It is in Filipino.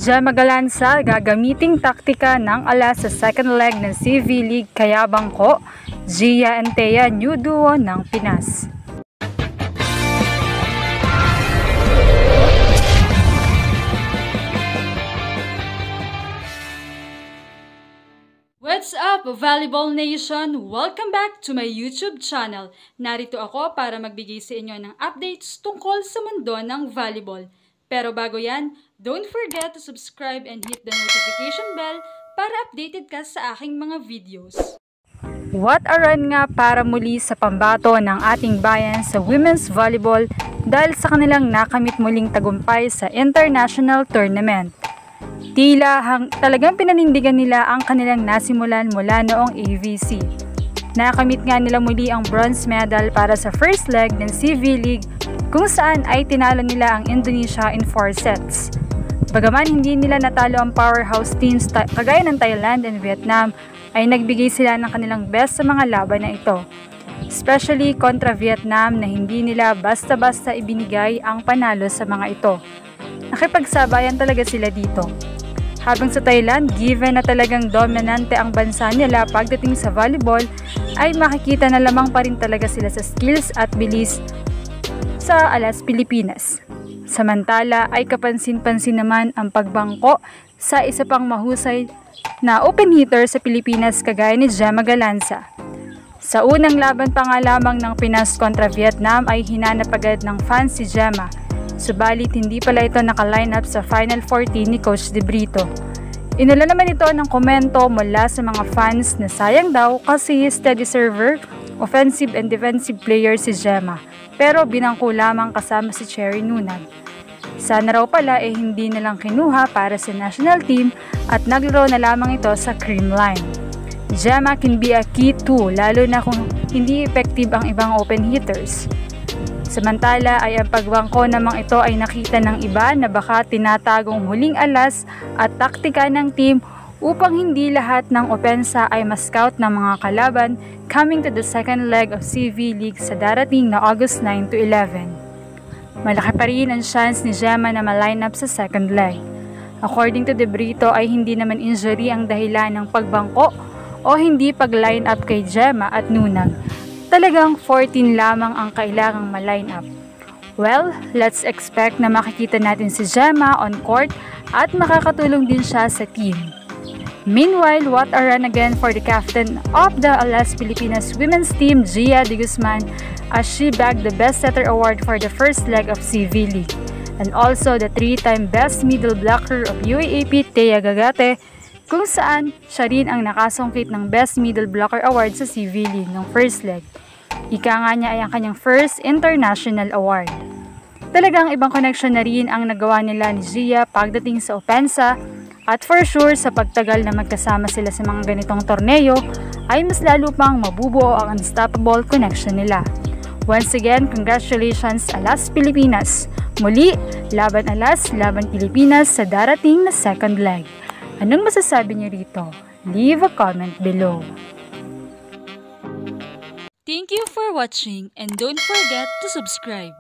Gemma Galanza gagamiting taktika ng alas sa second leg ng CV League kaya bangko, Gia and Thea new duo ng Pinas. What's up, Volleyball Nation? Welcome back to my YouTube channel. Narito ako para magbigay sa inyo ng updates tungkol sa mundo ng volleyball. Pero bago yan, don't forget to subscribe and hit the notification bell para updated ka sa aking mga videos. What a run nga para muli sa pambato ng ating bayan sa women's volleyball dahil sa kanilang nakamit muling tagumpay sa international tournament. Tila talagang pinanindigan nila ang kanilang nasimulan mula noong AVC. Nakamit nga nila muli ang bronze medal para sa first leg ng CV League kung saan ay tinalo nila ang Indonesia in 4 sets. Bagaman hindi nila natalo ang powerhouse teams kagaya ng Thailand and Vietnam, ay nagbigay sila ng kanilang best sa mga laban na ito. Especially kontra Vietnam na hindi nila basta-basta ibinigay ang panalo sa mga ito. Nakipagsabayan talaga sila dito. Habang sa Thailand, given na talagang dominante ang bansa nila pagdating sa volleyball, ay makikita na lamang pa rin talaga sila sa skills at bilis sa alas Pilipinas. Samantala ay kapansin-pansin naman ang pagbangko sa isa pang mahusay na open hitter sa Pilipinas kagaya ni Gemma Galanza. Sa unang laban pa nga lamang ng Pinas kontra Vietnam ay hinanap agad ng fans si Gemma. Subalit hindi pala ito naka-line up sa Final 14 ni Coach De Brito. Inula naman ito ng komento mula sa mga fans na sayang daw kasi steady server, offensive and defensive player si Gemma, pero binangko lamang kasama si Cherry Nunag. Sana raw pala hindi na lang kinuha para sa national team at naglaro na lamang ito sa cream line. Gemma can be a key too lalo na kung hindi effective ang ibang open hitters. Samantala ay ang pagbangko namang ito ay nakita ng iba na baka tinatagong huling alas at taktika ng team upang hindi lahat ng opensa ay ma-scout ng mga kalaban coming to the second leg of CV League sa darating na August 9 to 11. Malaki pa rin ang chance ni Gemma na ma-line up sa second leg. According to De Brito ay hindi naman injury ang dahilan ng pagbangko o hindi pag-line up kay Gemma at Nunag. Talagang 14 lamang ang kailangang ma-line up. Well, let's expect na makikita natin si Gemma on court at makakatulong din siya sa team. Meanwhile, what a run again for the captain of the Alas Pilipinas women's team, Gia de Guzman, as she bagged the Best Setter Award for the first leg of CV League. And also the 3-time Best Middle Blocker of UAAP, Thea Gagate, kung saan siya rin ang nakasungkit ng Best Middle Blocker Award sa CV League ng first leg. Ika nga niya ay ang kanyang first international award. Talagang ibang connection na rin ang nagawa nila ni Gia pagdating sa opensa at for sure sa pagtagal na magkasama sila sa mga ganitong torneo ay mas lalo pang mabubuo ang unstoppable connection nila. Once again, congratulations Alas Pilipinas! Muli, laban Alas, laban Pilipinas sa darating na second leg. Anong masasabi niyo rito? Leave a comment below. Thank you for watching and don't forget to subscribe.